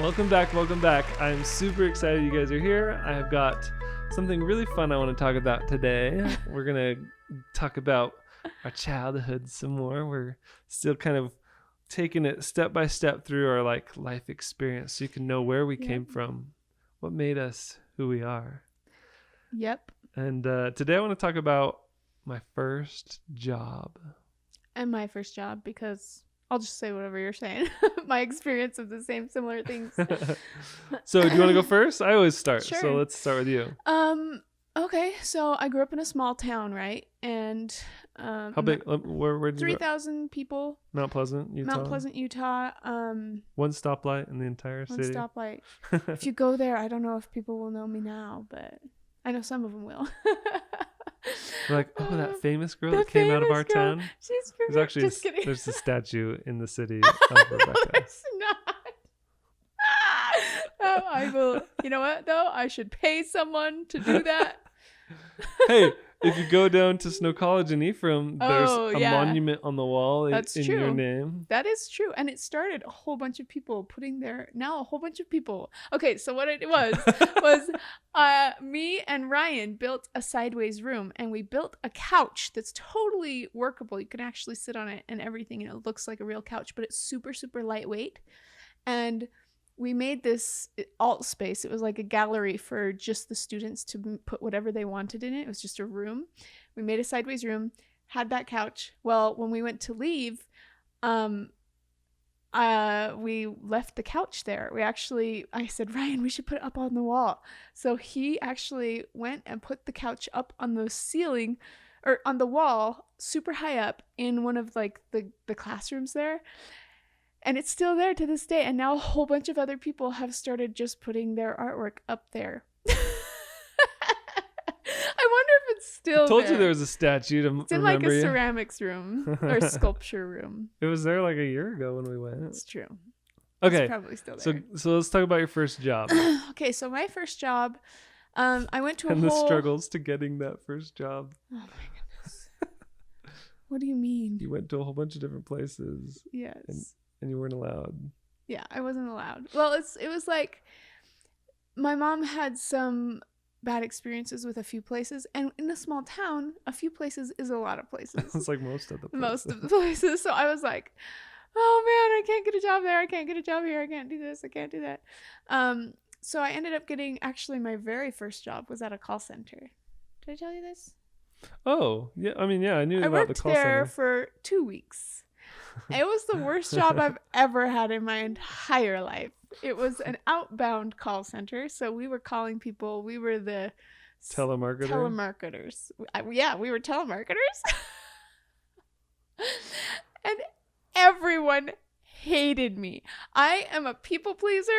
Welcome back. I'm super excited you guys are here. I have got something really fun I want to talk about today. We're going to talk about our childhood some more. We're still kind of taking it step by step through our life experience so you can know where we came from, what made us who we are. Yep. And today I want to talk about my first job. And my first job, because I'll just say whatever you're saying. My experience of the same similar things. So do you want to go first? I always start. Sure. So let's start with you. Okay. So I grew up in a small town, right? And How big? Where did you grow? 3,000 people. Mount Pleasant, Utah. One stoplight in the entire One city. stoplight. If you go there, I don't know if people will know me now, but I know some of them will. We're like, oh, that famous girl that came out of our town. She's There's actually just kidding. there's a statue in the city of Rebecca. No, there's not. Oh, I will. You know what though? I should pay someone to do that. Hey, if you go down to Snow College in Ephraim, there's a yeah. monument on the wall in true. your name. That is true. And it started a whole bunch of people now a whole bunch of people. Okay, so what it was me and Ryan built a sideways room, and we built a couch that's totally workable. You can actually sit on it and everything, and it looks like a real couch, but it's super, super lightweight. And we made this alt space. It was like a gallery for just the students to put whatever they wanted in it. It was just a room. We made a sideways room, had that couch. Well, when we went to leave, we left the couch there. I said, Ryan, we should put it up on the wall. So he actually went and put the couch up on the ceiling or on the wall, super high up in one of the classrooms there. And it's still there to this day. And now a whole bunch of other people have started just putting their artwork up there. I wonder if it's still I told there. you there was a statue to It's in remember a you. ceramics room or sculpture room. It was there like a year ago when we went. It's true. Okay. It's probably still there. So let's talk about your first job. Okay, so my first job, I went to and the struggles to getting that first job. Oh my goodness. What do you mean? You went to a whole bunch of different places. Yes. And you weren't allowed. Yeah, I wasn't allowed. Well, it was like my mom had some bad experiences with a few places, and in a small town, a few places is a lot of places. It's like most of the places. Most of the places. So I was like, oh man, I can't get a job there. I can't get a job here. I can't do this. I can't do that. So I ended up getting, actually my very first job was at a call center. Did I tell you this? Oh, yeah. I mean, yeah, I knew about the call center. I worked there for 2 weeks. It was the worst job I've ever had in my entire life. It was an outbound call center. So we were calling people. We were the telemarketers. We were telemarketers. And everyone hated me. I am a people pleaser.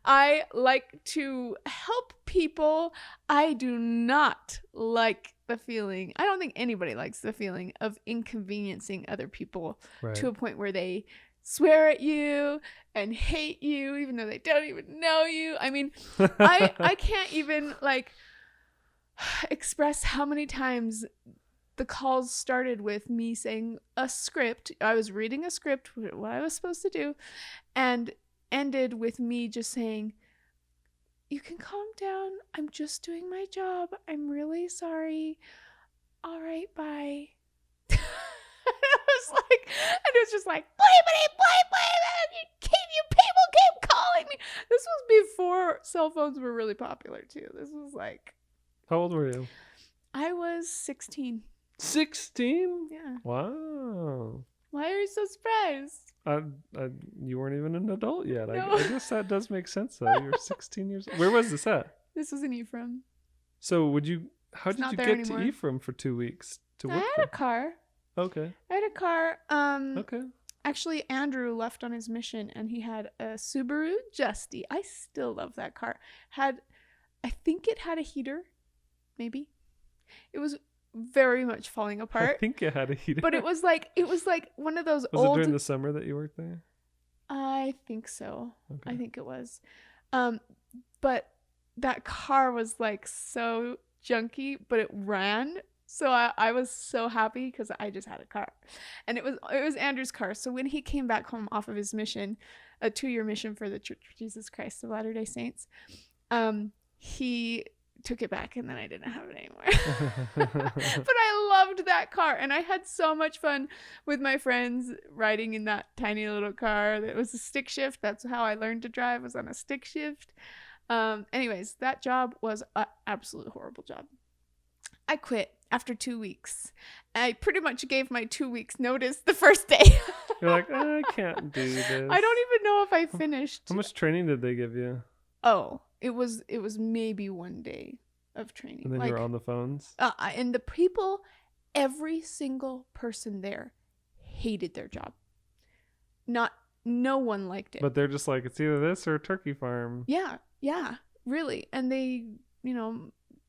I like to help people. I do not like the feeling. I don't think anybody likes the feeling of inconveniencing other people to a point where they swear at you and hate you even though they don't even know you. I mean, I can't even express how many times the calls started with me saying a script. I was reading a script, what I was supposed to do, and ended with me just saying, you can calm down. I'm just doing my job. I'm really sorry. All right, bye. And it was just like, you people keep calling me. This was before cell phones were really popular too. This was like. How old were you? I was 16. 16? Yeah. Wow. Why are you so surprised? You weren't even an adult yet. No. I guess that does make sense though. You're 16 years old. Where was this at? This was in Ephraim. So how did you get anymore. to Ephraim for 2 weeks to work I had a car. Okay. I had a car. Okay. Actually, Andrew left on his mission and he had a Subaru Justy. I still love that car. I think it had a heater. Maybe. It was very much falling apart. I think it had a heater. But it was like one of those Was it during the summer that you worked there? I think so. Okay. I think it was. But that car was so junky, but it ran. So I was so happy because I just had a car. And it was Andrew's car. So when he came back home off of his mission, a 2-year mission for the Church of Jesus Christ of Latter-day Saints. He took it back and then I didn't have it anymore. But I loved that car and I had so much fun with my friends riding in that tiny little car. It was a stick shift. That's how I learned to drive, was on a stick shift. Anyways, that job was an absolute horrible job. I quit after 2 weeks. I pretty much gave my 2 weeks notice the first day. You're like, I can't do this. I don't even know if I finished. How much training did they give you? Oh, it was maybe 1 day of training. And then you were on the phones? And the people, every single person there hated their job. No one liked it. But they're just like, it's either this or a turkey farm. Yeah, really. And they,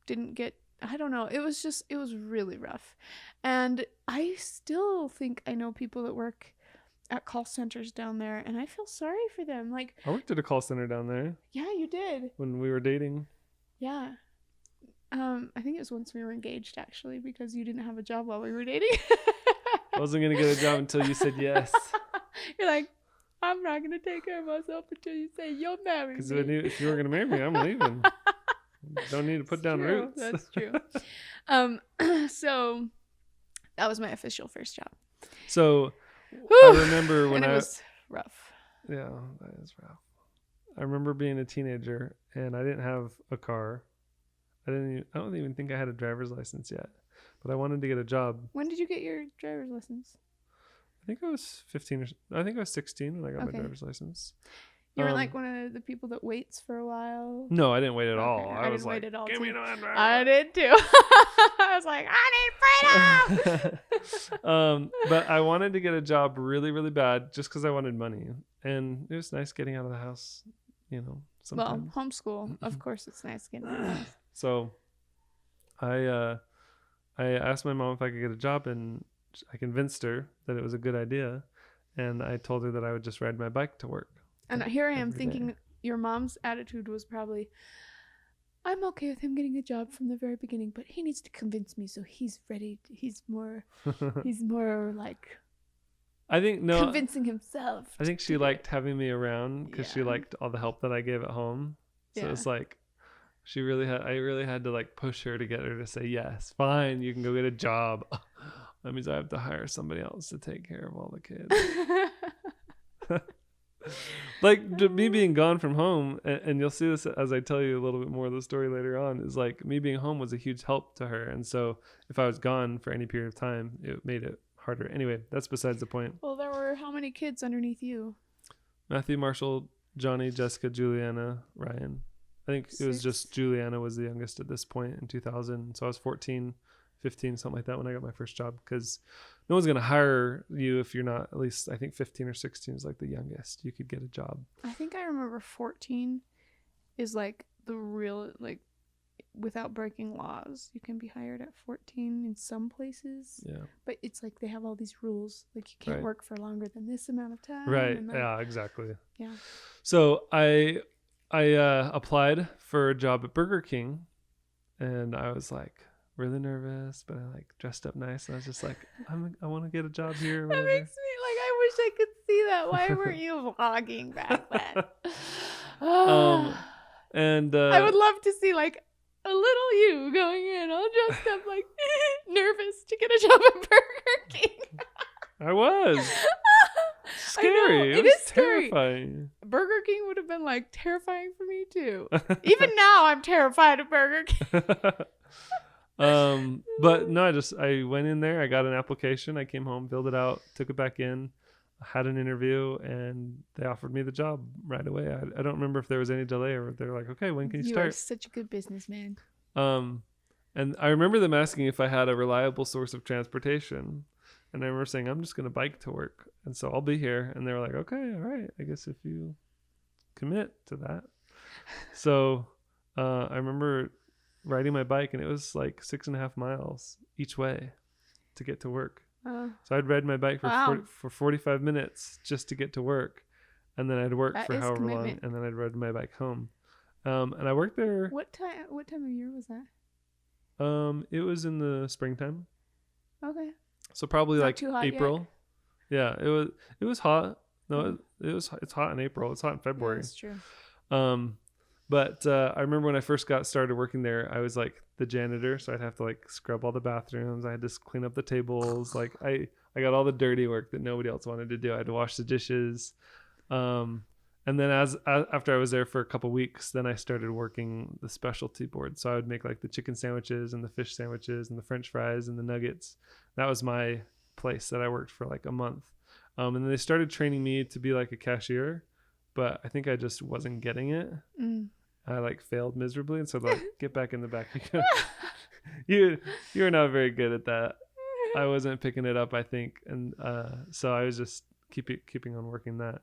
didn't get, I don't know. It was really rough. And I still think I know people that work at call centers down there and I feel sorry for them. Like, I worked at a call center down there. Yeah, you did. When we were dating. Yeah. I think it was once we were engaged actually because you didn't have a job while we were dating. I wasn't going to get a job until you said yes. You're like, I'm not going to take care of myself until you say you'll marry me. Because if you were going to marry me, I'm leaving. Don't need to put down roots. That's true. So that was my official first job. So Whew. I remember when it was rough. Yeah, that is rough. I remember being a teenager and I didn't have a car. I don't even think I had a driver's license yet, but I wanted to get a job. When did you get your driver's license? I think I was 15 I think I was 16 when I got my driver's license. You were like one of the people that waits for a while? No, I didn't wait at all. I was like, give me no driver. I did too. I was like, I need freedom. But I wanted to get a job really, really bad just because I wanted money. And it was nice getting out of the house, sometimes. Well, homeschool, of course it's nice getting out of the house. So I asked my mom if I could get a job and I convinced her that it was a good idea. And I told her that I would just ride my bike to work. And here I am thinking your mom's attitude was probably, I'm okay with him getting a job from the very beginning, but he needs to convince me so he's ready. He's more like convincing himself. I think she liked having me around because she liked all the help that I gave at home. So it's like I really had to like push her to get her to say, yes, fine, you can go get a job. That means I have to hire somebody else to take care of all the kids. Like me being gone from home, and you'll see this as I tell you a little bit more of the story later on, is like me being home was a huge help to her. And so if I was gone for any period of time, it made it harder. Anyway, that's besides the point. Well, there were how many kids underneath you? Matthew, Marshall, Johnny, Jessica, Juliana, Ryan. I think it was just Juliana was the youngest at this point in 2000. So I was 14, 15, something like that when I got my first job, because no one's going to hire you if you're not at least, I think 15 or 16 is like the youngest you could get a job. I think I remember 14 is like the real, like, without breaking laws, you can be hired at 14 in some places. Yeah. But it's like they have all these rules, like you can't work for longer than this amount of time. Right. And like, yeah, exactly. Yeah. So I applied for a job at Burger King, and I was like really nervous, but I like dressed up nice, and I was just like, I want to get a job here. That makes me like, I wish I could see that. Why weren't you vlogging back then? And I would love to see like a little you going in all dressed up like nervous to get a job at Burger King. I was scary. It is terrifying. Burger King would have been like terrifying for me too. Even now I'm terrified of Burger King. But no, I went in there, I got an application, I came home, filled it out, took it back in, had an interview, and they offered me the job right away. I don't remember if there was any delay or they're like, okay, when can you start? You are such a good businessman. And I remember them asking if I had a reliable source of transportation. And I remember saying, I'm just going to bike to work. And so I'll be here. And they were like, okay, all right. I guess if you commit to that. So I remember riding my bike, and it was like 6.5 miles each way to get to work. So I'd ride my bike for 45 minutes just to get to work. And then I'd work for however long. And then I'd ride my bike home. And I worked there. What time of year was that? It was in the springtime. Okay. So probably Not like too hot April. Yet. Yeah, it was hot. No, it's hot in April. It's hot in Yeah, February. that's true. But I remember when I first got started working there, I was like the janitor, so I'd have to like scrub all the bathrooms. I had to clean up the tables. Like I got all the dirty work that nobody else wanted to do. I had to wash the dishes. And then after I was there for a couple weeks, then I started working the specialty board. So I would make like the chicken sandwiches and the fish sandwiches and the French fries and the nuggets. That was my place that I worked for like a month. And then they started training me to be like a cashier, but I think I just wasn't getting it. I like failed miserably, and so like get back in the back. You're not very good at that. I wasn't picking it up, I think, and so I was just keeping on working that.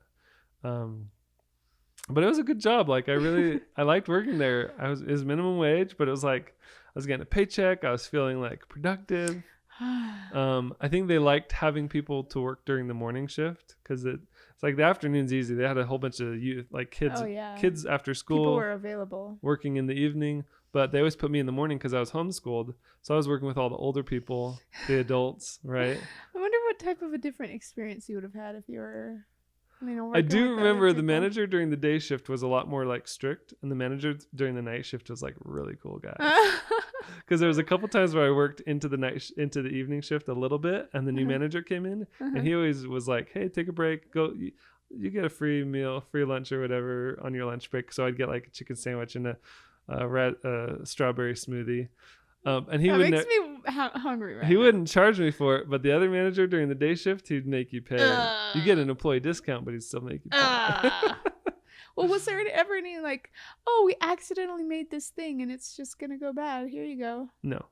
But it was a good job. Like I liked working there. It was minimum wage, but it was like I was getting a paycheck. I was feeling like productive. I think they liked having people to work during the morning shift because it's like the afternoon's easy. They had a whole bunch of youth, like kids, kids after school. People were available. Working in the evening, but they always put me in the morning because I was homeschooled. So I was working with all the older people, the adults, right? I wonder what type of a different experience you would have had if you were, I do remember the manager during the day shift was a lot more like strict, and the manager during the night shift was like really cool guy. Because there was a couple times where I worked into the evening shift a little bit, and the new manager came in, and he always was like, "Hey, take a break. Go. You get a free meal, free lunch, or whatever on your lunch break." So I'd get like a chicken sandwich and a strawberry smoothie. And he makes me hungry right He now. wouldn't charge me for it, but the other manager during the day shift, he'd make you pay. You get an employee discount, but he'd still make you pay. Well, was there ever any like, oh, we accidentally made this thing and it's just gonna go bad? Here you go. No.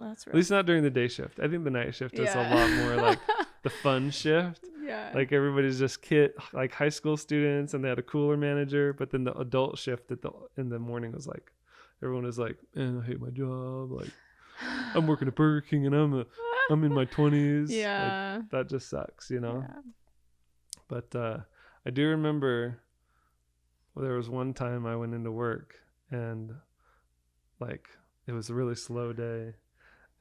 That's right. At least not during the day shift. I think the night shift is a lot more like the fun shift. Yeah. Like everybody's just like high school students, and they had a cooler manager. But then the adult shift in the morning was like, everyone was like, I hate my job. Like I'm working at Burger King and I'm in my 20s. Yeah. Like, that just sucks, Yeah. But I do remember there was one time I went into work and like it was a really slow day,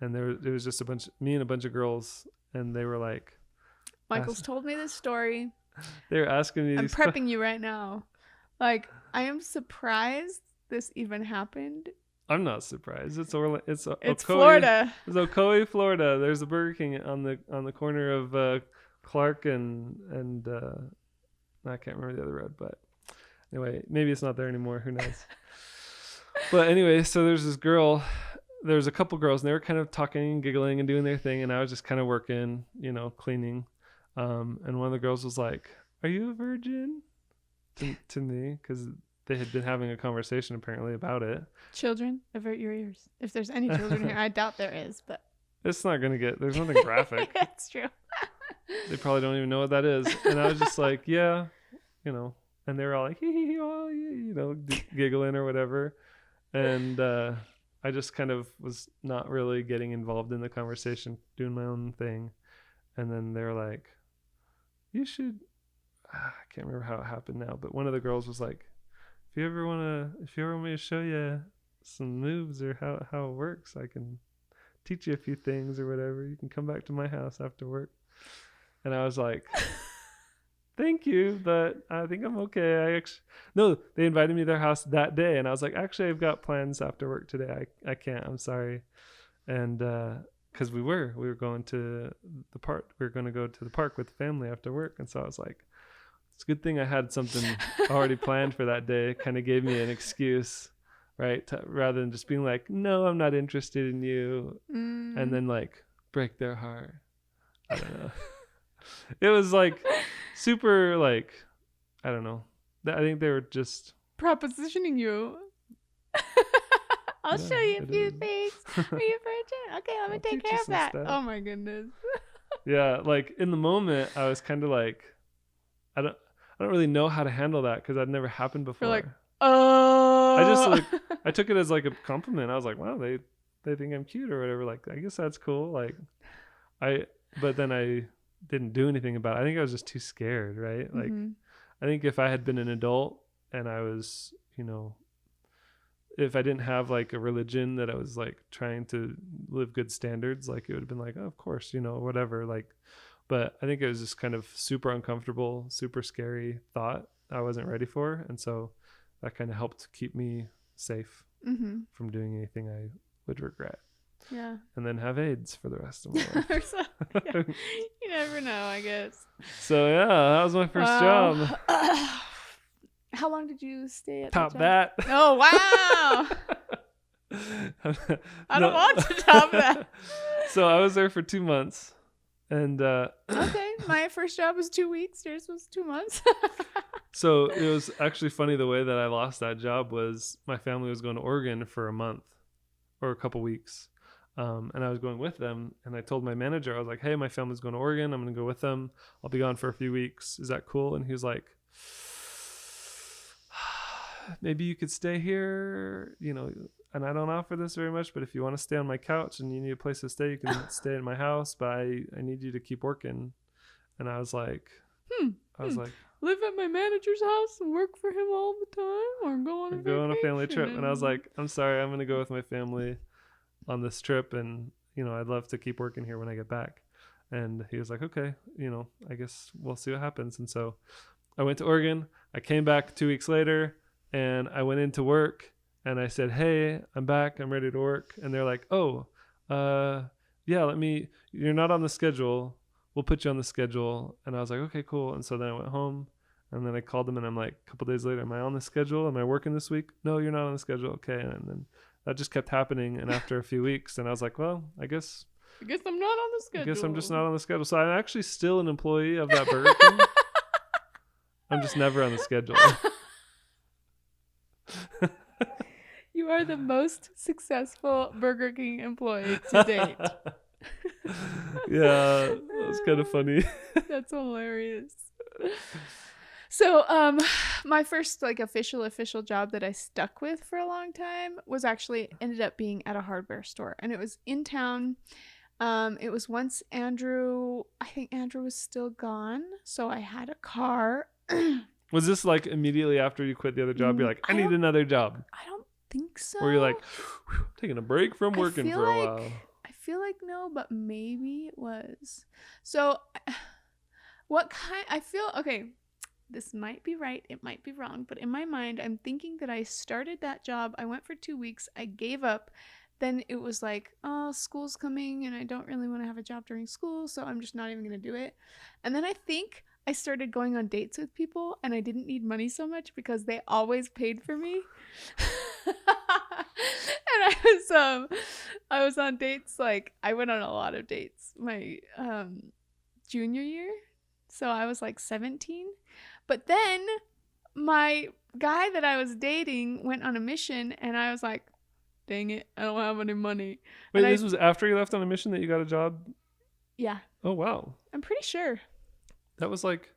and it was just me and a bunch of girls, and they were like, Michael's told me this story. They were asking me. I'm prepping you right now. Like, I am surprised this even happened. I'm not surprised. It's Ocoee, Florida. It's Ocoee, Florida. There's a Burger King on the corner of Clark and I can't remember the other road, but anyway, maybe it's not there anymore. Who knows? But anyway, so there's a couple girls, and they were kind of talking and giggling and doing their thing, and I was just kind of working, cleaning. And one of the girls was like, "Are you a virgin?" to me, because they had been having a conversation apparently about it. Children, avert your ears. If there's any children here, I doubt there is, but it's not gonna there's nothing graphic. That's true. They probably don't even know what that is. And I was just like, yeah, and they were all like, hee, oh, giggling or whatever. And I just kind of was not really getting involved in the conversation, doing my own thing. And then they were like, you should, I can't remember how it happened now, but one of the girls was like, if you ever want me to show you some moves or how it works, I can teach you a few things or whatever. You can come back to my house after work. And I was like, thank you, but I think I'm okay. No, they invited me to their house that day, and I was like, actually, I've got plans after work today. I can't. I'm sorry. And because we were going to the park. We were going to go to the park with the family after work, and so I was like, it's a good thing I had something already planned for that day. It kind of gave me an excuse, right? Rather than just being like, no, I'm not interested in you, and then like break their heart. I don't know. It was like super like, I don't know. I think they were just propositioning you. I'll show you a few things. Are you a virgin? Okay, let me take care of that. Stuff. Oh my goodness. Yeah, like in the moment, I was kind of like, I don't really know how to handle that because I'd never happened before. You're like, oh. I took it as like a compliment. I was like, wow, they think I'm cute or whatever. Like, I guess that's cool. Like, but then I didn't do anything about it. I think I was just too scared, right? Like, I think if I had been an adult and I was, if I didn't have like a religion that I was like trying to live good standards, like it would have been like, oh, of course, whatever. Like, But I think it was just kind of super uncomfortable, super scary thought I wasn't ready for. And so that kind of helped keep me safe from doing anything I would regret. Yeah. And then have AIDS for the rest of my life. So, yeah. You never know, I guess. So yeah, that was my first job. How long did you stay at Top that job? that. Oh, wow. I don't want to top that. So I was there for 2 months. And okay, my first job was 2 weeks. Yours was 2 months. So it was actually funny the way that I lost that job was my family was going to Oregon for a month or a couple weeks. And I was going with them, and I told my manager, I was like, hey, my family's going to Oregon. I'm going to go with them. I'll be gone for a few weeks. Is that cool? And he was like, maybe you could stay here, you know, and I don't offer this very much, but if you want to stay on my couch and you need a place to stay, you can stay in my house, but I need you to keep working. And I was like, like, live at my manager's house and work for him all the time, or go on a family trip. And I was like, I'm sorry, I'm going to go with my family on this trip, and you know, I'd love to keep working here when I get back. And he was like, okay, you know, I guess we'll see what happens. And so I went to Oregon. I came back 2 weeks later, and I went into work, and I said, hey, I'm back, I'm ready to work. And they're like, oh, yeah, you're not on the schedule, we'll put you on the schedule. And I was like, okay, cool. And so then I went home, and then I called them, and I'm like, a couple days later, am I on the schedule? Am I working this week? No, you're not on the schedule. Okay. And then that just kept happening. And after a few weeks, and I was like, well, I guess I'm not on the schedule. I guess I'm just not on the schedule. So I'm actually still an employee of that Burger King. I'm just never on the schedule. You are the most successful Burger King employee to date. Yeah, that was kind of funny. That's hilarious. So, my first like official job that I stuck with for a long time was actually ended up being at a hardware store, and it was in town. It was once I think Andrew was still gone, so I had a car. Was this like immediately after you quit the other job? You're like, I need another job. I don't think so. Or you're like, taking a break from working for a while. I feel like no, but maybe it was. So, okay, this might be right, it might be wrong, but in my mind, I'm thinking that I started that job. I went for 2 weeks. I gave up. Then it was like, oh, school's coming, and I don't really want to have a job during school, so I'm just not even going to do it. And then I think I started going on dates with people, and I didn't need money so much because they always paid for me. And I was on dates, like I went on a lot of dates my junior year. So I was like 17. But then my guy that I was dating went on a mission, and I was like, dang it, I don't have any money. Wait, this was after you left on a mission that you got a job? Yeah. Oh, wow. I'm pretty sure. That was like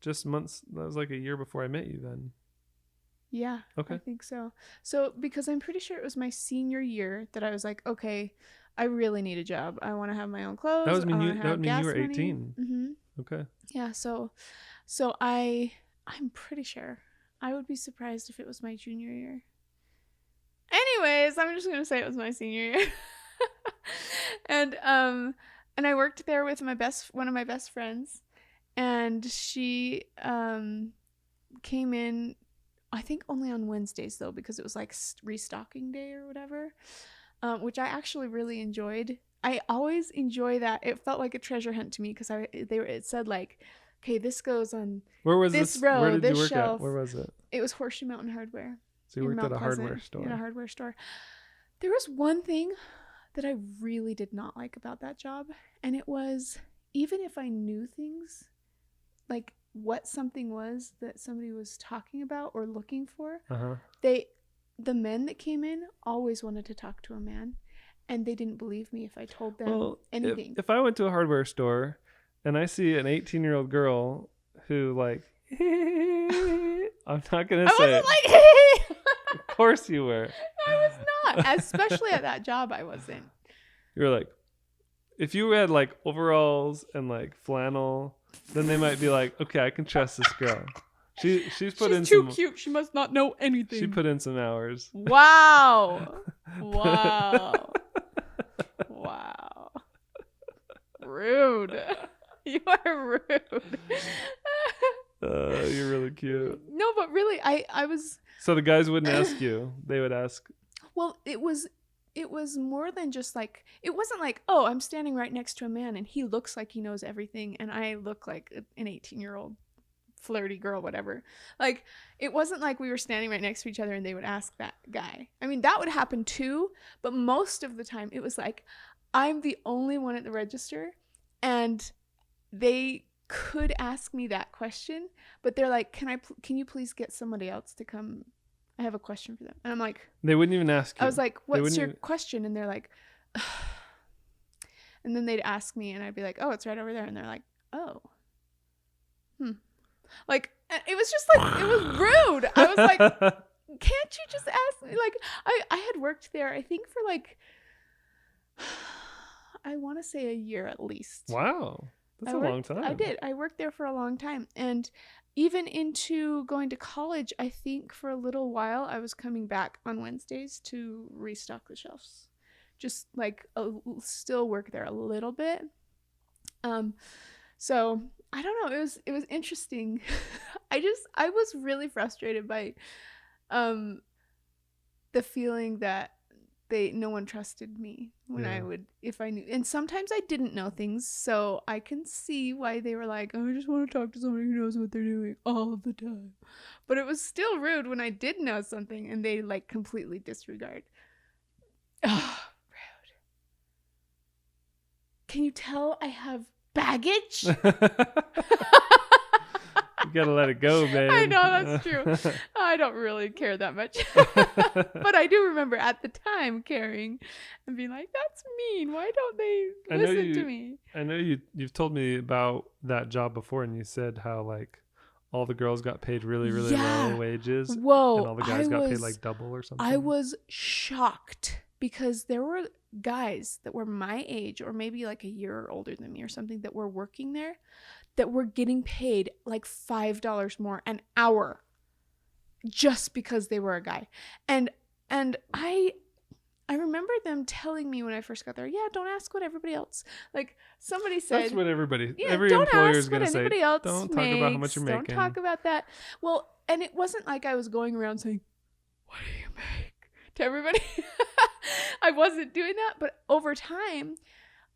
just months. That was like a year before I met you then. Yeah. Okay. I think so. So, because I'm pretty sure it was my senior year that I was like, okay, I really need a job. I want to have my own clothes. That would mean you were 18. Mm-hmm. Okay. Yeah. So I'm pretty sure. I would be surprised if it was my junior year. Anyways, I'm just gonna say it was my senior year. And I worked there with one of my best friends, and she came in, I think only on Wednesdays though, because it was like restocking day or whatever, which I actually really enjoyed. I always enjoy that. It felt like a treasure hunt to me because it said like, okay, this goes on where was this this row, where did this you work shelf. At? Where was it? It was Horseshoe Mountain Hardware. So you worked at a hardware store. In a hardware store. There was one thing that I really did not like about that job, and it was, even if I knew things, like what something was that somebody was talking about or looking for, the men that came in always wanted to talk to a man, and they didn't believe me if I told them anything. If I went to a hardware store and I see an 18-year-old girl who like, I'm not gonna say I wasn't it. like, Of course you were. I was not. Especially at that job, I wasn't. You were like, if you had like overalls and like flannel, then they might be like, okay, I can trust this girl. She's too cute. She must not know anything. She put in some hours. Wow. Wow. Wow. Rude. You are rude. You're really cute. No, but really, I was. So the guys wouldn't ask you. They would ask. Well, it was more than just like, it wasn't like, oh, I'm standing right next to a man and he looks like he knows everything and I look like an 18-year-old flirty girl, whatever. Like, it wasn't like we were standing right next to each other and they would ask that guy. I mean, that would happen too, but most of the time it was like, I'm the only one at the register and they could ask me that question, but they're like, can you please get somebody else to come? I have a question for them. And I'm like, they wouldn't even ask you. I was like, what's your question? And they're like, ugh. And then they'd ask me and I'd be like, oh, it's right over there. And they're like, oh, like, it was just like, it was rude. I was like, can't you just ask me? Like, I had worked there, I think for like, I want to say a year at least. Wow. That's a long time. I did. I worked there for a long time. And even into going to college, I think for a little while, I was coming back on Wednesdays to restock the shelves. Just like still work there a little bit. So I don't know. It was interesting. I was really frustrated by the feeling that no one trusted me when if I knew. And sometimes I didn't know things, so I can see why they were like, oh, I just want to talk to somebody who knows what they're doing all the time. But it was still rude when I did know something and they like completely disregard. Oh, rude. Can you tell I have baggage? You gotta let it go, babe. I know, that's true. I don't really care that much. But I do remember at the time caring and being like, that's mean. Why don't they listen to me? I know you've told me about that job before, and you said how like all the girls got paid really, really low wages. Whoa. And all the guys got paid like double or something. I was shocked because there were guys that were my age or maybe like a year older than me or something that were working there that were getting paid like $5 more an hour just because they were a guy. And I remember them telling me when I first got there, yeah, don't ask what everybody else, like somebody said. That's what every don't employer ask is going to say. Else don't makes. Talk about how much you're making. Don't talk about that. Well, and it wasn't like I was going around saying, what do you make? To everybody. I wasn't doing that, but over time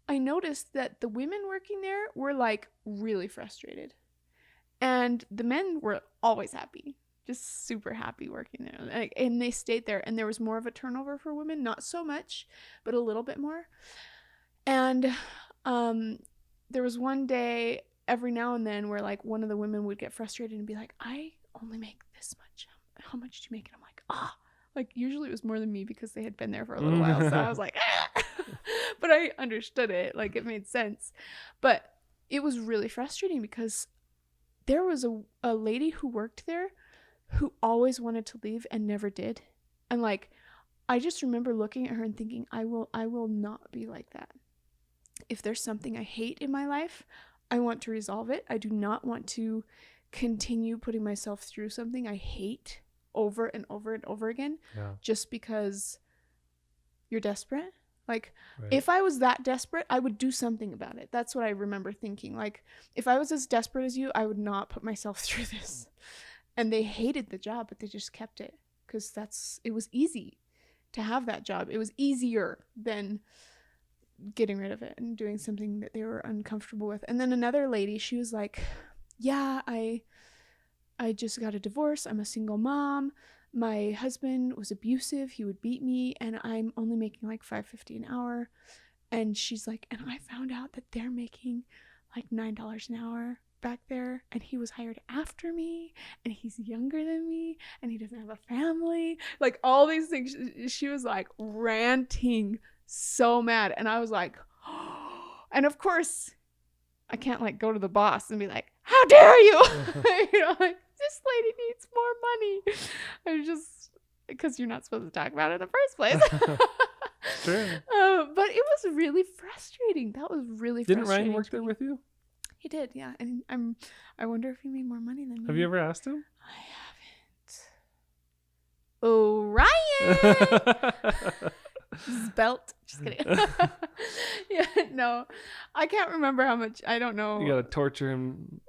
I noticed that the women working there were like really frustrated and the men were always happy, just super happy working there. And they stayed there, and there was more of a turnover for women, not so much, but a little bit more. And there was one day every now and then where like one of the women would get frustrated and be like, I only make this much. How much do you make? And I'm like, like usually it was more than me because they had been there for a little while. So I was like, but I understood it. Like it made sense. But it was really frustrating because there was a lady who worked there who always wanted to leave and never did. And like, I just remember looking at her and thinking, I will not be like that. If there's something I hate in my life, I want to resolve it. I do not want to continue putting myself through something I hate over and over and over again, just because you're desperate. Like, if I was that desperate, I would do something about it. That's what I remember thinking. Like, if I was as desperate as you, I would not put myself through this. And they hated the job, but they just kept it because it was easy to have that job. It was easier than getting rid of it and doing something that they were uncomfortable with. And then another lady, she was like, yeah, I just got a divorce. I'm a single mom. My husband was abusive. He would beat me, and I'm only making like $5.50 an hour. And she's like, and I found out that they're making like $9 an hour back there, and he was hired after me, and he's younger than me, and he doesn't have a family. Like all these things. She was like ranting so mad, and I was like, oh. And of course I can't like go to the boss and be like, how dare you? You know, like, this lady needs more money. I just, because you're not supposed to talk about it in the first place. Sure. But it was really frustrating. That was really frustrating. Didn't Ryan work there with you? He did, yeah. And I wonder if he made more money than me. Have you ever asked him? I haven't. Oh, Ryan! Spelt. Just kidding. Yeah, no. I can't remember how much. I don't know. You gotta torture him.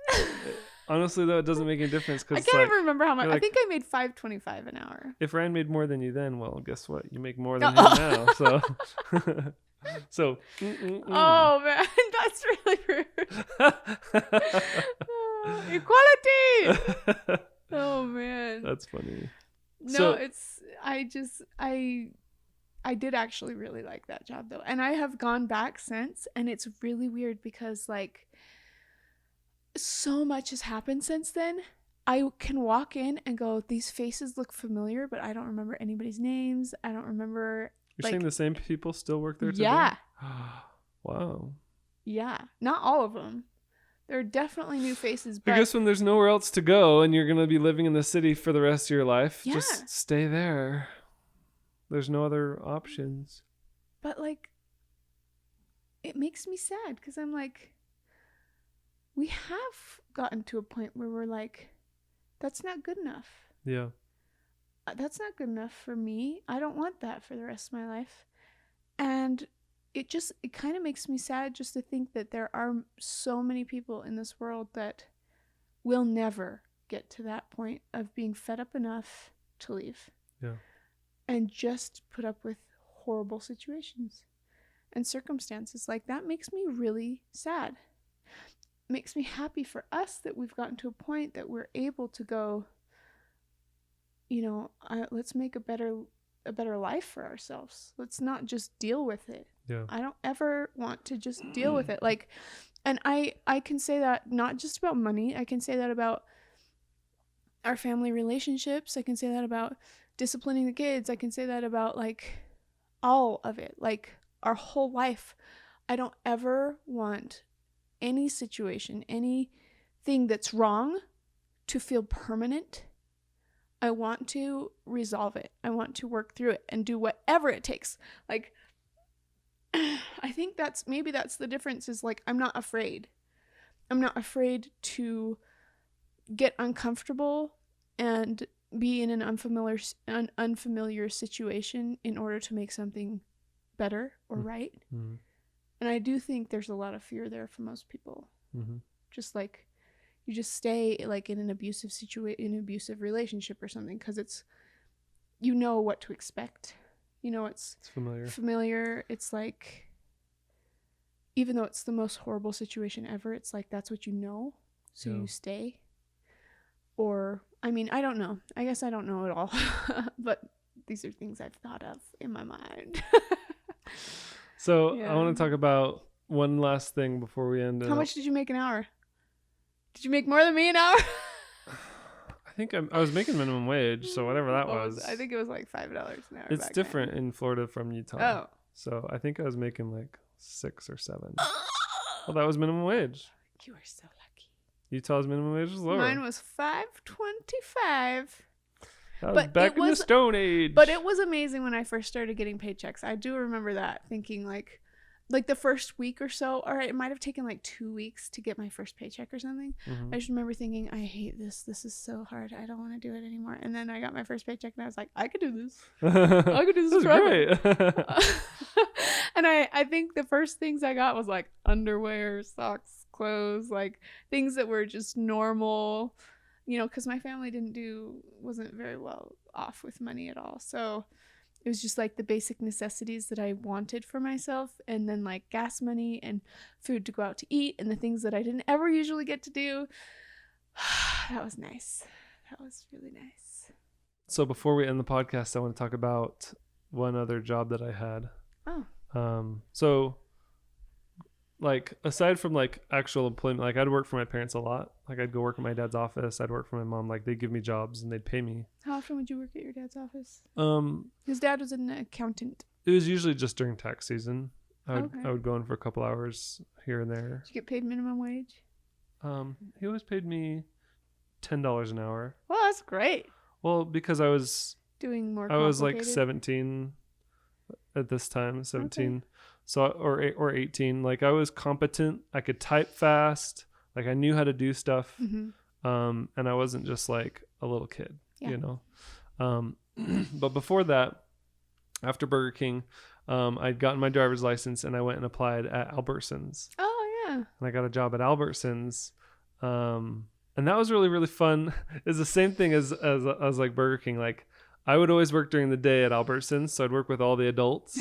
Honestly, though, it doesn't make any difference I because can't even remember how much. like, I think I made $5.25 an hour. if Ryan made more than you then, well, guess what? You make more than him now. So, so. Oh man, that's really rude. Equality. Oh man. That's funny. No, So- it's I did actually really like that job though. And I have gone back since, and it's really weird because like so much has happened since then. I can walk in and go, these faces look familiar, but I don't remember anybody's names. I don't remember. You're saying the same people still work there today? Yeah. Wow. Yeah. Not all of them. There are definitely new faces, but I guess when there's nowhere else to go and you're going to be living in the city for the rest of your life, Yeah. just stay there. There's no other options. But like it makes me sad because I'm like, we have gotten to a point where we're like, that's not good enough. Yeah. That's not good enough for me. I don't want that for the rest of my life. And it kind of makes me sad just to think that there are so many people in this world that will never get to that point of being fed up enough to leave. Yeah. And just put up with horrible situations and circumstances. Like that makes me really sad. It makes me happy for us that we've gotten to a point that we're able to go, you know, let's make a better life for ourselves. Let's not just deal with it. Yeah. I don't ever want to just deal with it. Like, and I can say that not just about money. I can say that about our family relationships. I can say that about disciplining the kids. I can say that about like all of it, like our whole life. I don't ever want any situation, anything that's wrong to feel permanent. I want to resolve it. I want to work through it and do whatever it takes. Like, I think maybe that's the difference is like, I'm not afraid. I'm not afraid to get uncomfortable and be in an unfamiliar situation in order to make something better or right. Mm-hmm. And I do think there's a lot of fear there for most people. Mm-hmm. Just like you just stay like in an abusive relationship or something because it's, you know what to expect. You know, it's familiar. It's like, even though it's the most horrible situation ever, it's like that's what you know, so you stay. Or I mean, I don't know. I guess I don't know at all. But these are things I've thought of in my mind. So Yeah. I want to talk about one last thing before we end. How much did you make an hour? Did you make more than me an hour? I think I was making minimum wage, so whatever that was. I think it was like $5 an hour. It's different in Florida from Utah. Oh. So I think I was making like 6 or 7. Well, that was minimum wage. You are so lucky. Utah's minimum wage was lower. Mine was $5.25. That was but back in the Stone Age. But it was amazing when I first started getting paychecks. I do remember that, thinking like the first week or so, or it might have taken like 2 weeks to get my first paycheck or something. Mm-hmm. I just remember thinking, I hate this. This is so hard. I don't want to do it anymore. And then I got my first paycheck and I was like, I could do this. I could do this forever. Great. And I think the first things I got was like underwear, socks, clothes, like things that were just normal, you know, because my family wasn't very well off with money at all. So it was just like the basic necessities that I wanted for myself, and then like gas money and food to go out to eat and the things that I didn't ever usually get to do. That was nice. That was really nice. So before we end the podcast, I want to talk about one other job that I had. Oh. So like aside from like actual employment, like I'd work for my parents a lot. Like I'd go work at my dad's office. I'd work for my mom. Like they'd give me jobs and they'd pay me. How often would you work at your dad's office? His dad was an accountant. It was usually just during tax season. I Okay. would go in for a couple hours here and there. Did you get paid minimum wage? He always paid me $10 an hour. Well, that's great. Well, because I was Doing I was like complicated- 17 at this time, 17. Okay. So or 18. Like I was competent. I could type fast. Like I knew how to do stuff. Mhm. And I wasn't just like a little kid, Yeah. you know. But before that, after Burger King, I'd gotten my driver's license and I went and applied at Albertsons. Oh yeah. And I got a job at Albertsons. And that was really, really fun. It's the same thing as like Burger King. Like I would always work during the day at Albertsons, so I'd work with all the adults.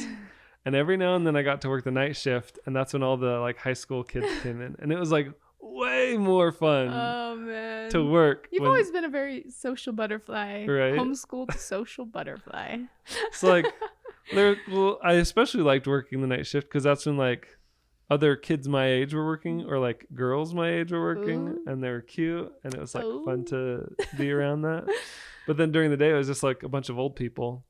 And every now and then I got to work the night shift, and that's when all the like high school kids came in. And it was like way more fun Oh man. to work. You've always been a very social butterfly. Right? Homeschooled social butterfly. So like I especially liked working the night shift because that's when like other kids my age were working, or like girls my age were working. Ooh. And they were cute, and it was like Ooh. fun to be around that. But then during the day it was just like a bunch of old people.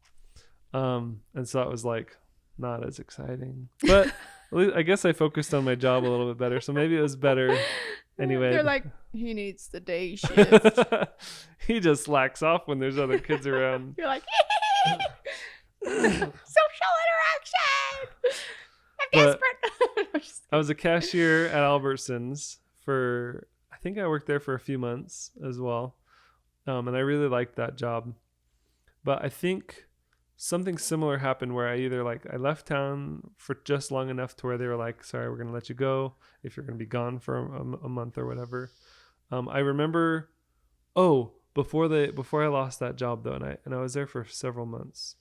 And so it was like not as exciting. But at least I guess I focused on my job a little bit better, so maybe it was better anyway. They're like, he needs the day shift. He just slacks off when there's other kids around. You're like, social interaction. I'm desperate. I was a cashier at Albertsons for, I think I worked there for a few months as well. And I really liked that job. But I think something similar happened where I either like I left town for just long enough to where they were like, sorry, we're going to let you go if you're going to be gone for a month or whatever. I remember, before I lost that job though, and I was there for several months.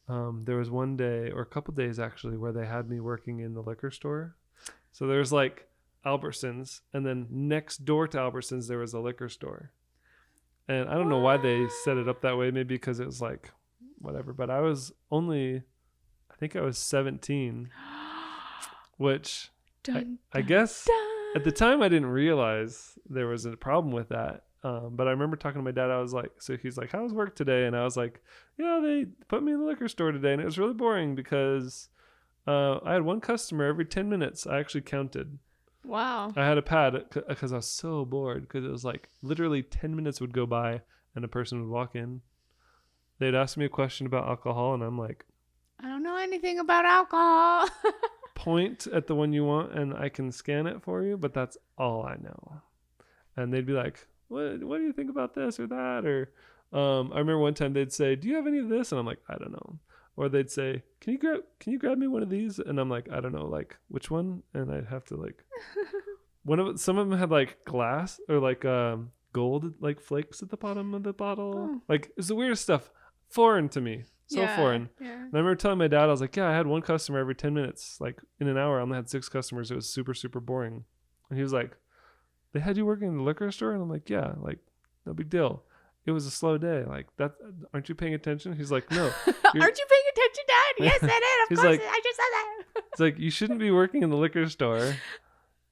There was one day or a couple days actually where they had me working in the liquor store. So there's like Albertsons, and then next door to Albertsons there was a liquor store. And I don't know why they set it up that way, maybe because it was like whatever, but I was only, I think I was 17, which I guess at the time I didn't realize there was a problem with that. But I remember talking to my dad. I was like, so he's like, how was work today? And I was like, yeah, they put me in the liquor store today. And it was really boring because I had one customer every 10 minutes. I actually counted. Wow. I had a pad because I was so bored, because it was like literally 10 minutes would go by and a person would walk in. They'd ask me a question about alcohol and I'm like, I don't know anything about alcohol. point at the one you want and I can scan it for you, but that's all I know. And they'd be like, what do you think about this or that? Or I remember one time they'd say, do you have any of this? And I'm like, I don't know. Or they'd say, can you grab me one of these? And I'm like, I don't know, like which one? And I'd have to like some of them had like glass or like gold like flakes at the bottom of the bottle. Oh. Like it's the weirdest stuff. Foreign to me. So foreign. Yeah. And I remember telling my dad, I was like, yeah, I had one customer every 10 minutes. Like in an hour I only had 6 customers. It was super, super boring. And he was like, they had you working in the liquor store? And I'm like, yeah, like no big deal. It was a slow day. Like that, aren't you paying attention? He's like, no. Aren't you paying attention, Dad? Yes, I did. Of course, I just said that. It's like, you shouldn't be working in the liquor store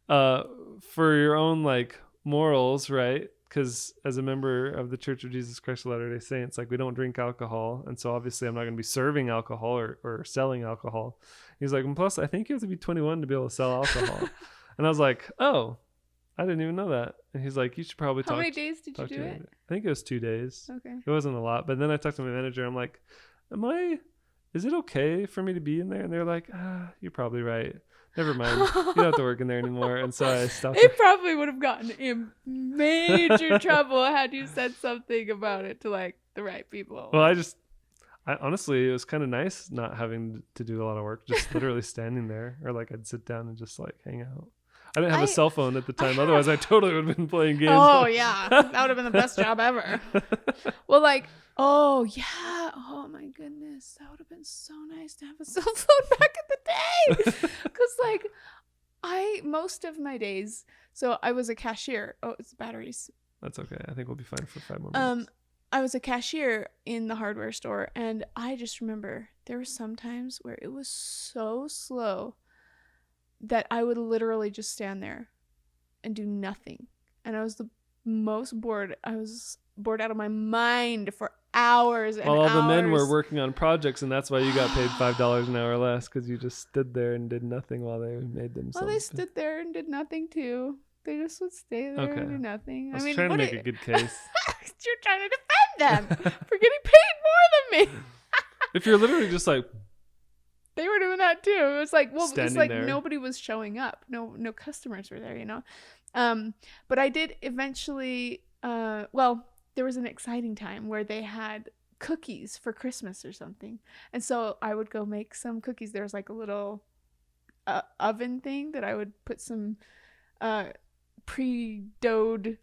for your own like morals, right? Because as a member of the Church of Jesus Christ of Latter-day Saints, like we don't drink alcohol. And so obviously I'm not going to be serving alcohol or selling alcohol. He's like, and plus I think you have to be 21 to be able to sell alcohol. And I was like, oh, I didn't even know that. And he's like, you should probably talk. How many days did you do it? I think it was 2 days. Okay. It wasn't a lot. But then I talked to my manager. I'm like, is it okay for me to be in there? And they're like, you're probably right. Never mind. You don't have to work in there anymore. And so I stopped. It probably would have gotten in major trouble had you said something about it to like the right people. Well, I honestly, it was kind of nice not having to do a lot of work, just literally standing there, or like I'd sit down and just like hang out. I didn't have a cell phone at the time. Otherwise, I totally would have been playing games. Oh, yeah. That would have been the best job ever. Well, like, oh, yeah. Oh, my goodness. That would have been so nice to have a cell phone back in the day. Because, like, most of my days, so I was a cashier. Oh, it's batteries. That's okay. I think we'll be fine for 5 more minutes. I was a cashier in the hardware store. And I just remember there were some times where it was so slow that I would literally just stand there and do nothing. And I was the most bored. I was bored out of my mind for hours and all hours. the men were working on projects, and that's why you got paid $5 an hour less, because you just stood there and did nothing while they made themselves. Well, they stood there and did nothing too. They just would stay there and do nothing. I was trying to make a good case. You're trying to defend them for getting paid more than me. If you're literally just like, they were doing that too. It was like, well, it's like there. Nobody was showing up. No customers were there, you know. But I did eventually. Well, there was an exciting time where they had cookies for Christmas or something. And so I would go make some cookies. There was like a little oven thing that I would put some pre-doughed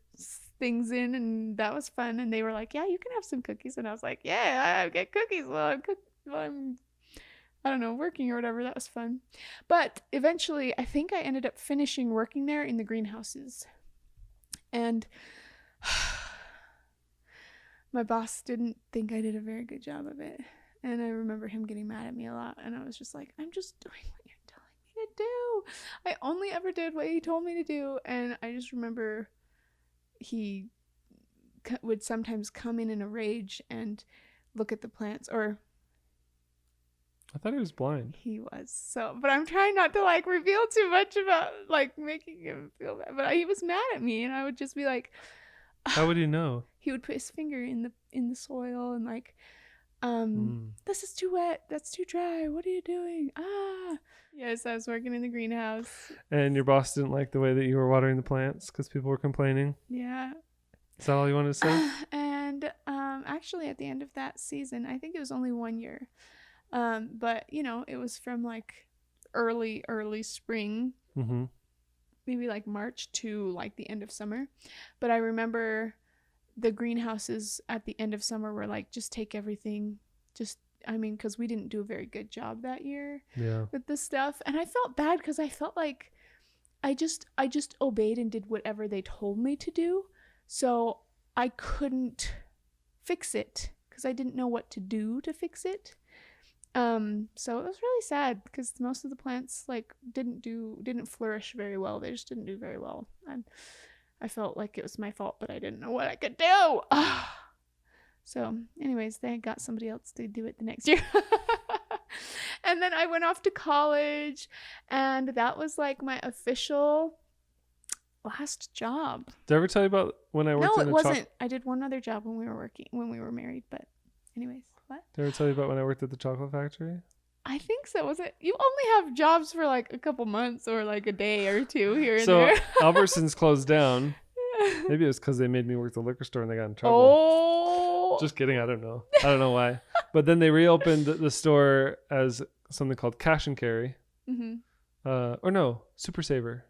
things in, and that was fun. And they were like, yeah, you can have some cookies. And I was like, yeah, I get cookies while I'm I don't know, working or whatever. That was fun. But eventually, I think I ended up finishing working there in the greenhouses. And my boss didn't think I did a very good job of it. And I remember him getting mad at me a lot. And I was just like, I'm just doing what you're telling me to do. I only ever did what he told me to do. And I just remember he would sometimes come in a rage and look at the plants. Or I thought he was blind. he was. So, but I'm trying not to like reveal too much about like making him feel bad. But he was mad at me, and I would just be like, how would he know? He would put his finger in the soil and like, this is too wet, that's too dry, what are you doing? Yes, I was working in the greenhouse. And your boss didn't like the way that you were watering the plants because people were complaining? Yeah. Is that all you wanted to say? And actually at the end of that season, I think it was only 1 year, but you know, it was from like early spring, maybe like March to like the end of summer. But I remember the greenhouses at the end of summer were like, just take everything. Because we didn't do a very good job that year with this stuff. And I felt bad because I felt like I just obeyed and did whatever they told me to do. So I couldn't fix it because I didn't know what to do to fix it. So it was really sad because most of the plants like didn't flourish very well. They just didn't do very well. And I felt like it was my fault, but I didn't know what I could do. So anyways, they got somebody else to do it the next year. And then I went off to college, and that was like my official last job. Did I ever tell you about when I worked in No, it wasn't. I did one other job when we were married, but anyways, what? Did I ever tell you about when I worked at the chocolate factory? I think so. Was it? You only have jobs for like a couple months or like a day or two here and there. So Albertsons closed down. Maybe it was because they made me work the liquor store and they got in trouble. Oh. Just kidding. I don't know why. But then they reopened the store as something called Cash and Carry. Or no, Super Saver.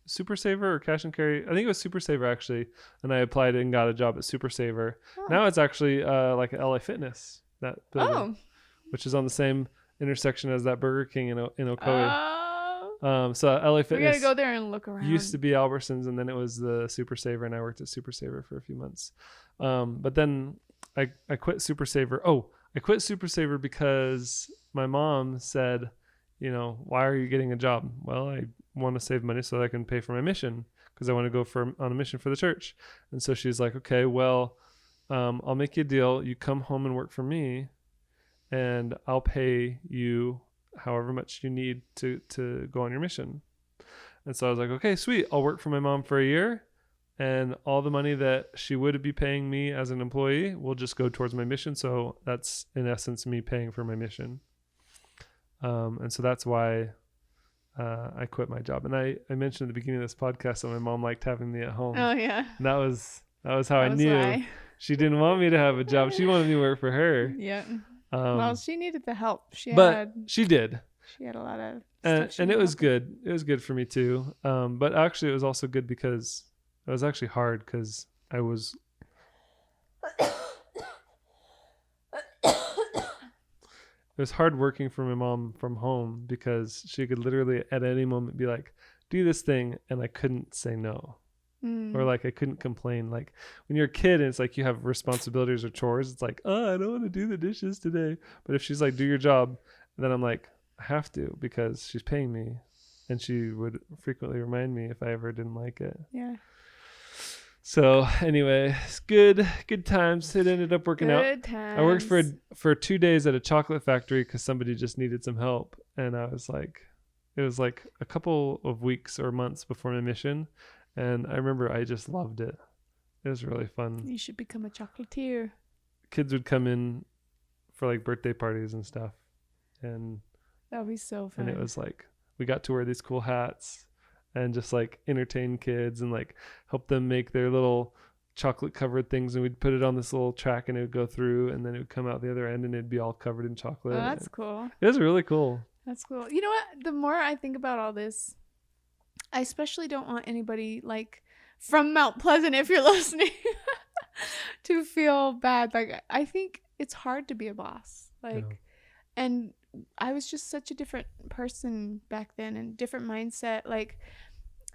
Super Saver or Cash and Carry. I think it was Super Saver actually. And I applied and got a job at Super Saver. Oh. Now it's actually like LA Fitness, that building, which is on the same intersection as that Burger King in Ocoee. So LA Fitness. We gotta go there and look around. Used to be Albertsons, and then it was the Super Saver, and I worked at Super Saver for a few months. But then I quit Super Saver. I quit Super Saver because my mom said, you know, why are you getting a job? Well, I want to save money so that I can pay for my mission because I want to go on a mission for the church. And so she's like, okay, well, I'll make you a deal. You come home and work for me, and I'll pay you however much you need to go on your mission. And so I was like, okay, sweet. I'll work for my mom for a year, and all the money that she would be paying me as an employee will just go towards my mission. So that's in essence me paying for my mission. And so that's why I quit my job. And I mentioned at the beginning of this podcast that my mom liked having me at home. Oh yeah. And that was how I knew why. She didn't want me to have a job. She wanted me to work for her. Yeah. Well, she needed the help. She did. She had a lot of stuff. And it was good. It was good for me too. But actually, it was also good because it was actually hard because I was. It was hard working for my mom from home because she could literally at any moment be like, do this thing. And I couldn't say no. Or like I couldn't complain. Like when you're a kid and it's like you have responsibilities or chores, it's like, oh, I don't want to do the dishes today. But if she's like, do your job, then I'm like, I have to because she's paying me. And she would frequently remind me if I ever didn't like it. Yeah. So anyway, it's good times. It ended up working out. Good times. I worked for 2 days at a chocolate factory because somebody just needed some help. And I was like, it was like a couple of weeks or months before my mission. And I remember I just loved it. It was really fun. You should become a chocolatier. Kids would come in for like birthday parties and stuff. And that would be so fun. And it was like, we got to wear these cool hats and just like entertain kids and like help them make their little chocolate covered things, and we'd put it on this little track, and it would go through, and then it would come out the other end, and it'd be all covered in chocolate. Oh, that's cool. It was really cool. That's cool. You know what? The more I think about all this, I especially don't want anybody like from Mount Pleasant, if you're listening, to feel bad. Like, I think it's hard to be a boss. Like, and I was just such a different person back then, and different mindset. Like,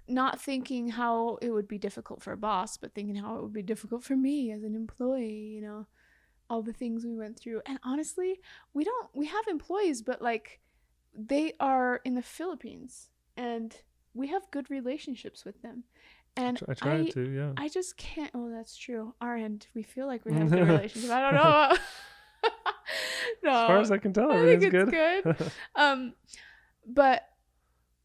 not thinking how it would be difficult for a boss, but thinking how it would be difficult for me as an employee, you know, all the things we went through. And honestly, we have employees, but like, they are in the Philippines, and we have good relationships with them. And I try to, yeah. I just can't. Oh, that's true. Our end, we feel like we have good relationships. I don't know. No, as far as I can tell, I everything's think good. it's good. But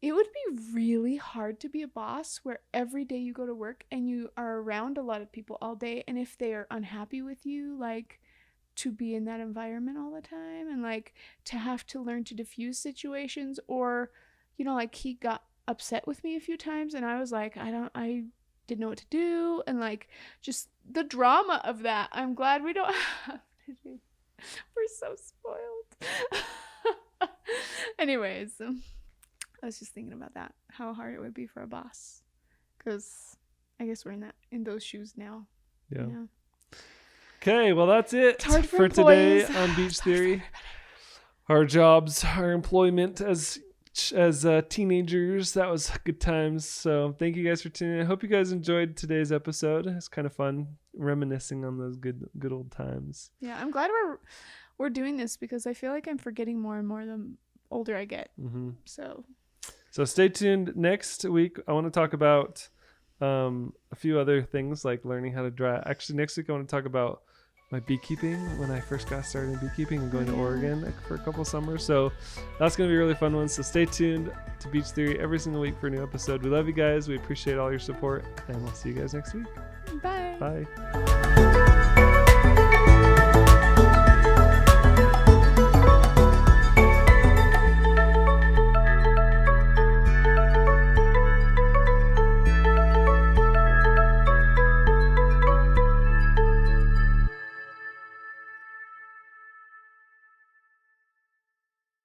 it would be really hard to be a boss where every day you go to work and you are around a lot of people all day, and if they are unhappy with you, like, to be in that environment all the time, and like to have to learn to diffuse situations, or, you know, like, he got upset with me a few times, and I was like, I didn't know what to do, and like, just the drama of that. I'm glad we don't have to do. We're so spoiled. Anyways, I was just thinking about that, how hard it would be for a boss, because I guess we're in those shoes now. Yeah. You know? Okay, well, that's it It's hard for today employees. on Beach Theory. Our jobs, our employment as teenagers, that was good times. So thank you guys for tuning in. I hope you guys enjoyed today's episode. It's kind of fun reminiscing on those good old times. Yeah, I'm glad we're doing this, because I feel like I'm forgetting more and more the older I get. Mm-hmm. So stay tuned. Next week, I want to talk about a few other things, like learning how to dry. Actually, next week I want to talk about my beekeeping, when I first got started in beekeeping and going to Oregon for a couple summers. So that's going to be a really fun one. So stay tuned to Beach Theory every single week for a new episode. We love you guys. We appreciate all your support, and we'll see you guys next week. bye. Bye.